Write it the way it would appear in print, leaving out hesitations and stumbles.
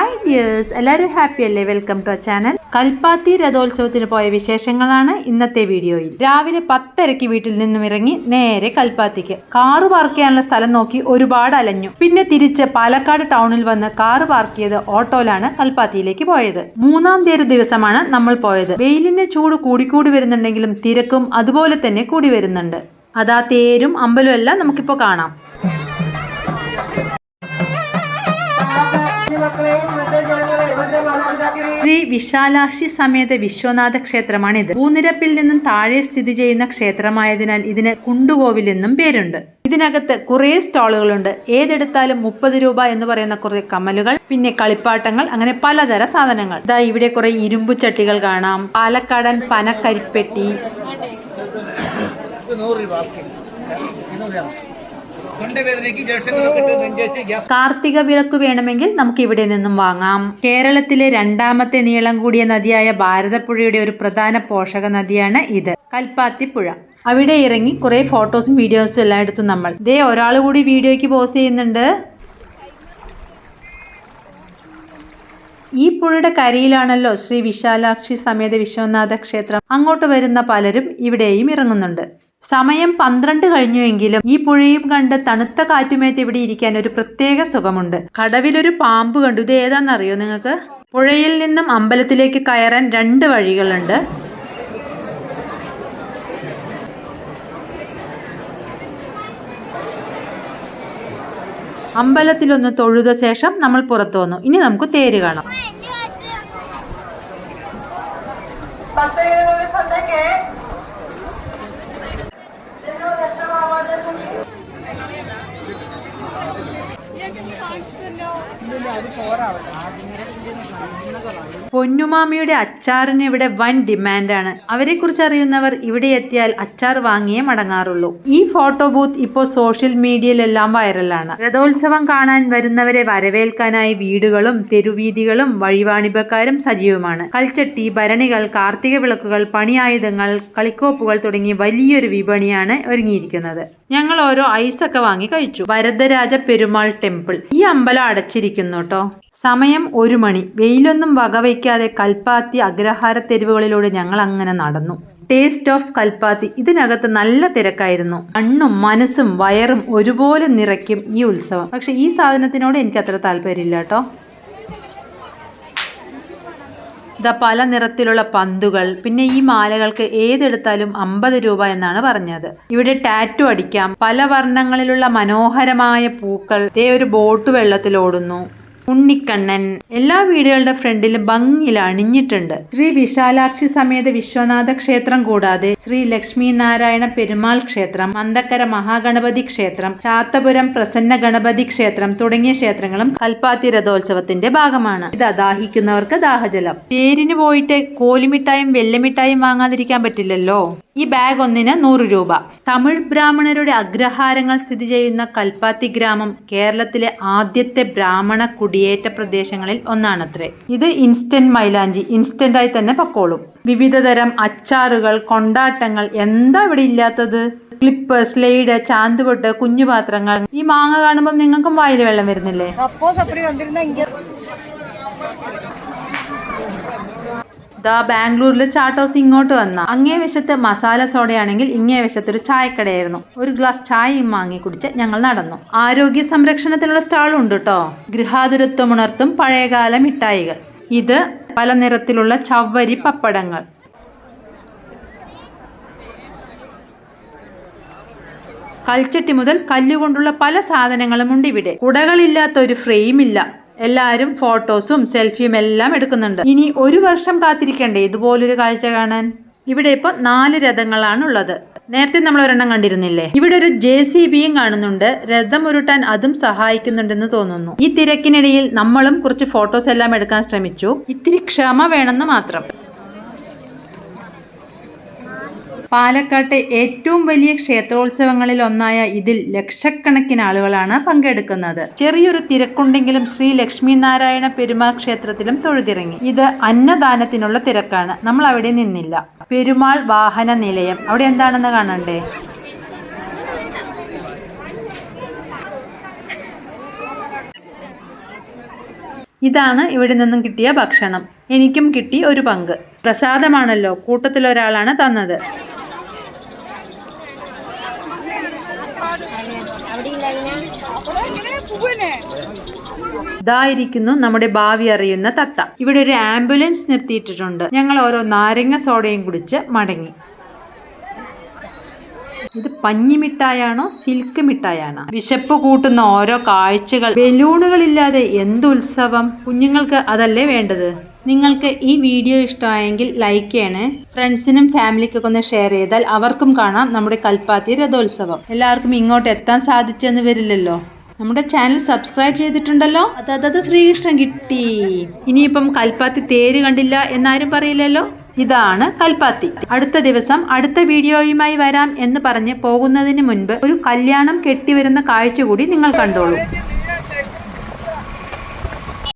Hi dears, എല്ലാവരും happy അല്ലേ? Welcome to channel. Kalpathi രഥോത്സവത്തിന് പോയ വിശേഷങ്ങളാണ് ഇന്നത്തെ വീഡിയോയിൽ. രാവിലെ 10:30 വീട്ടിൽ നിന്നും ഇറങ്ങി നേരെ കൽപ്പാത്തിക്ക്. കാറ് പാർക്ക് ചെയ്യാനുള്ള സ്ഥലം നോക്കി ഒരുപാട് അലഞ്ഞു. പിന്നെ തിരിച്ച് പാലക്കാട് ടൗണിൽ വന്ന് കാറ് പാർക്ക് ചെയ്ത് ഓട്ടോയിലാണ് കൽപ്പാത്തിയിലേക്ക് പോയത്. 3-ാം തീയതി ദിവസമാണ് നമ്മൾ പോയത്. വെയിലിന്റെ ചൂട് കൂടിക്കൂടി വരുന്നുണ്ടെങ്കിലും തിരക്കും അതുപോലെ തന്നെ കൂടി വരുന്നുണ്ട്. അതാ തേരും അമ്പലവും എല്ലാം നമുക്കിപ്പോൾ കാണാം. ശ്രീ വിശാലാക്ഷി സമേത വിശ്വനാഥ ക്ഷേത്രമാണിത്. പൂനിരപ്പിൽ നിന്നും താഴെ സ്ഥിതി ചെയ്യുന്ന ക്ഷേത്രമായതിനാൽ ഇതിന് കുണ്ടുകോവിൽ എന്നും പേരുണ്ട്. ഇതിനകത്ത് കുറെ സ്റ്റാളുകളുണ്ട്. ഏതെടുത്താലും 30 രൂപ എന്ന് പറയുന്ന കുറെ കമ്മലുകൾ, പിന്നെ കളിപ്പാട്ടങ്ങൾ, അങ്ങനെ പലതര സാധനങ്ങൾ. ഇതാ ഇവിടെ കുറെ ഇരുമ്പു ചട്ടികൾ കാണാം. പാലക്കാടൻ പനക്കരിപ്പെട്ടി, കാർത്തിക വിളക്ക് വേണമെങ്കിൽ നമുക്ക് ഇവിടെ നിന്നും വാങ്ങാം. കേരളത്തിലെ 2ാമത്തെ നീളം കൂടിയ നദിയായ ഭാരതപ്പുഴയുടെ ഒരു പ്രധാന പോഷക നദിയാണ് ഇത്, കൽപ്പാത്തിപ്പുഴ. അവിടെ ഇറങ്ങി കുറെ ഫോട്ടോസും വീഡിയോസും എല്ലാം എടുത്തു നമ്മൾ. ദേ ഒരാൾ കൂടി വീഡിയോയ്ക്ക് പോസ് ചെയ്യുന്നുണ്ട്. ഈ പുഴയുടെ കരയിലാണല്ലോ ശ്രീ വിശാലാക്ഷി സമേത വിശ്വനാഥ ക്ഷേത്രം. അങ്ങോട്ട് വരുന്ന പലരും ഇവിടെയും ഇറങ്ങുന്നുണ്ട്. സമയം 12 കഴിഞ്ഞുവെങ്കിലും ഈ പുഴയും കണ്ട് തണുത്ത കാറ്റുമേറ്റ് ഇവിടെ ഇരിക്കാൻ ഒരു പ്രത്യേക സുഖമുണ്ട്. കടവിലൊരു പാമ്പ് കണ്ടു. ഇത് ഏതാണെന്നറിയോ നിങ്ങൾക്ക്? പുഴയിൽ നിന്നും അമ്പലത്തിലേക്ക് കയറാൻ 2 വഴികളുണ്ട്. അമ്പലത്തിലൊന്ന് തൊഴുത ശേഷം നമ്മൾ പുറത്തു വന്നു. ഇനി നമുക്ക് തേര് കാണാം. പൊന്നുമാമിയുടെ അച്ചാറിന് ഇവിടെ വൻ ഡിമാൻഡാണ്. അവരെ കുറിച്ച് അറിയുന്നവർ ഇവിടെ എത്തിയാൽ അച്ചാർ വാങ്ങിയേ മടങ്ങാറുള്ളൂ. ഈ ഫോട്ടോ ബൂത്ത് ഇപ്പോൾ സോഷ്യൽ മീഡിയയിലെല്ലാം വൈറലാണ്. രഥോത്സവം കാണാൻ വരുന്നവരെ വരവേൽക്കാനായി വീടുകളും തെരുവീതികളും വഴിവാണിഭക്കാരും സജീവമാണ്. കൽച്ചട്ടി, ഭരണികൾ, കാർത്തിക വിളക്കുകൾ, പണിയായുധങ്ങൾ, കളിക്കോപ്പുകൾ തുടങ്ങി വലിയൊരു വിപണിയാണ് ഒരുങ്ങിയിരിക്കുന്നത്. ഞങ്ങൾ ഓരോ ഐസൊക്കെ വാങ്ങി കഴിച്ചു. വരദരാജ പെരുമാൾ ടെമ്പിൾ. ഈ അമ്പലം അടച്ചിരിക്കുന്നു കേട്ടോ. സമയം 1 മണി. വെയിലൊന്നും വകവയ്ക്കാതെ കൽപ്പാത്തി അഗ്രഹാര തെരുവുകളിലൂടെ ഞങ്ങൾ അങ്ങനെ നടന്നു. Taste of Kalpathi. ഇതിനകത്ത് നല്ല തിരക്കായിരുന്നു. കണ്ണും മനസ്സും വയറും ഒരുപോലെ നിറയ്ക്കും ഈ ഉത്സവം. പക്ഷെ ഈ സാധനത്തിനോട് എനിക്ക് അത്ര താല്പര്യമില്ല കേട്ടോ. ഇതാ പല നിറത്തിലുള്ള പന്തുകൾ. പിന്നെ ഈ മാലകൾക്ക് ഏതെടുത്താലും 50 രൂപ എന്നാണ് പറഞ്ഞത്. ഇവിടെ ടാറ്റു അടിക്കാം. പല വർണ്ണങ്ങളിലുള്ള മനോഹരമായ പൂക്കൾ. ഒരു ബോട്ട് വെള്ളത്തിലോടുന്നു. ഉണ്ണിക്കണ്ണൻ. എല്ലാ വീടുകളുടെ ഫ്രണ്ടിലും ഭംഗിയിൽ അണിഞ്ഞിട്ടുണ്ട്. ശ്രീ വിശാലാക്ഷി സമേത വിശ്വനാഥ ക്ഷേത്രം കൂടാതെ ശ്രീ ലക്ഷ്മി നാരായണ പെരുമാൾ ക്ഷേത്രം, മന്തക്കര മഹാഗണപതി ക്ഷേത്രം, ചാത്തപുരം പ്രസന്ന ഗണപതി ക്ഷേത്രം തുടങ്ങിയ ക്ഷേത്രങ്ങളും കൽപ്പാത്തി രഥോത്സവത്തിന്റെ ഭാഗമാണ്. ഇത് ദാഹിക്കുന്നവർക്ക് ദാഹജലം. തേരിന് പോയിട്ട് കോലിമിഠായും വെല്ലമിഠായും വാങ്ങാതിരിക്കാൻ പറ്റില്ലല്ലോ. ഈ ബാഗ് ഒന്നിന് 100 രൂപ. തമിഴ് ബ്രാഹ്മണരുടെ അഗ്രഹാരങ്ങൾ സ്ഥിതി ചെയ്യുന്ന കൽപ്പാത്തി ഗ്രാമം കേരളത്തിലെ ആദ്യത്തെ ബ്രാഹ്മണ കുടിയേറ്റ പ്രദേശങ്ങളിൽ ഒന്നാണത്രേ. ഇത് ഇൻസ്റ്റന്റ് മൈലാഞ്ചി. ഇൻസ്റ്റന്റായി തന്നെ പക്കോളും. വിവിധതരം അച്ചാറുകൾ, കൊണ്ടാട്ടങ്ങൾ, എന്താ ഇവിടെ ഇല്ലാത്തത്? ക്ലിപ്പ്, സ്ലൈഡ്, ചാന്തുപൊട്ട്, കുഞ്ഞുപാത്രങ്ങൾ. ഈ മാങ്ങ കാണുമ്പോൾ നിങ്ങൾക്കും വായിൽ വെള്ളം വരുന്നില്ലേ? ബാംഗ്ലൂരിലെ ചാട്ട് ഹൗസ് ഇങ്ങോട്ട് വന്ന അങ്ങേ വശത്ത് മസാല സോഡയാണെങ്കിൽ ഇങ്ങേ വശത്ത് ഒരു ചായക്കടയായിരുന്നു. ഒരു ഗ്ലാസ് ചായയും വാങ്ങി കുടിച്ച് ഞങ്ങൾ നടന്നു. ആരോഗ്യ സംരക്ഷണത്തിനുള്ള സ്റ്റാളും ഉണ്ട് കേട്ടോ. ഗൃഹാതുരത്വമുണർത്തും പഴയകാല മിഠായികൾ. ഇത് പല നിറത്തിലുള്ള ചവ്വരി പപ്പടങ്ങൾ. കൽച്ചട്ടി മുതൽ കല്ലുകൊണ്ടുള്ള പല സാധനങ്ങളും ഉണ്ട് ഇവിടെ. കുടകളില്ലാത്ത ഒരു ഫ്രെയിം ഇല്ല. എല്ലാവരും ഫോട്ടോസും സെൽഫിയും എല്ലാം എടുക്കുന്നുണ്ട്. ഇനി 1 വർഷം കാത്തിരിക്കണ്ടേ ഇതുപോലൊരു കാഴ്ച കാണാൻ? ഇവിടെ ഇപ്പൊ 4 രഥങ്ങളാണ് ഉള്ളത്. നേരത്തെ നമ്മൾ ഒരെണ്ണം കണ്ടിരുന്നില്ലേ? ഇവിടെ ഒരു JCBയും കാണുന്നുണ്ട്. രഥം ഉരുട്ടാൻ അതും സഹായിക്കുന്നുണ്ടെന്ന് തോന്നുന്നു. ഈ തിരക്കിനിടയിൽ നമ്മളും കുറച്ച് ഫോട്ടോസ് എല്ലാം എടുക്കാൻ ശ്രമിച്ചു. ഇത്തിരി ക്ഷമ വേണമെന്ന് മാത്രം. പാലക്കാട്ടെ ഏറ്റവും വലിയ ക്ഷേത്രോത്സവങ്ങളിൽ ഒന്നായ ഇതിൽ ലക്ഷക്കണക്കിന് ആളുകളാണ് പങ്കെടുക്കുന്നത്. ചെറിയൊരു തിരക്കുണ്ടെങ്കിലും ശ്രീ ലക്ഷ്മി നാരായണ പെരുമാൾ ക്ഷേത്രത്തിലും തൊഴുതിറങ്ങി. ഇത് അന്നദാനത്തിനുള്ള തിരക്കാണ്. നമ്മൾ അവിടെ നിന്നില്ല. പെരുമാൾ വാഹന നിലയം. അവിടെ എന്താണെന്ന് കാണണ്ടേ? ഇതാണ് ഇവിടെ നിന്നും കിട്ടിയ ഭക്ഷണം. എനിക്കും കിട്ടി ഒരു പങ്ക്. പ്രസാദമാണല്ലോ, കൂട്ടത്തിലൊരാളാണ് തന്നത്. ഇതായിരിക്കുന്നു നമ്മുടെ ഭാവി അറിയുന്ന തത്ത. ഇവിടെ ഒരു ആംബുലൻസ് നിർത്തിയിട്ടിട്ടുണ്ട്. ഞങ്ങൾ ഓരോ നാരങ്ങ സോഡയും കുടിച്ച് മടങ്ങി. ഇത് പഞ്ഞിമിഠായാണോ സിൽക്ക് മിഠായാണോ? വിശപ്പ് കൂട്ടുന്ന ഓരോ കാഴ്ചകൾ. ബലൂണുകളില്ലാതെ എന്ത് ഉത്സവം! കുഞ്ഞുങ്ങൾക്ക് അതല്ലേ വേണ്ടത്. നിങ്ങൾക്ക് ഈ വീഡിയോ ഇഷ്ടമായെങ്കിൽ ലൈക്ക് ചെയ്യണേ. ഫ്രണ്ട്സിനും ഫാമിലിക്കൊക്കെ ഒന്ന് ഷെയർ ചെയ്താൽ അവർക്കും കാണാം നമ്മുടെ കൽപ്പാത്തി രഥോത്സവം. എല്ലാവർക്കും ഇങ്ങോട്ട് എത്താൻ സാധിച്ചെന്ന് വരില്ലല്ലോ. നമ്മുടെ ചാനൽ സബ്സ്ക്രൈബ് ചെയ്തിട്ടുണ്ടല്ലോ. അതത് ശ്രീകൃഷ്ണൻ കിട്ടി. ഇനിയിപ്പം കൽപ്പാത്തി തേര് കണ്ടില്ല എന്നാരും പറയില്ലല്ലോ. ഇതാണ് കൽപ്പാത്തി. അടുത്ത ദിവസം അടുത്ത വീഡിയോയുമായി വരാം എന്ന് പറഞ്ഞ് പോകുന്നതിന് മുൻപ് ഒരു കല്യാണം കെട്ടിവരുന്ന കാഴ്ച കൂടി നിങ്ങൾ കണ്ടോളൂ.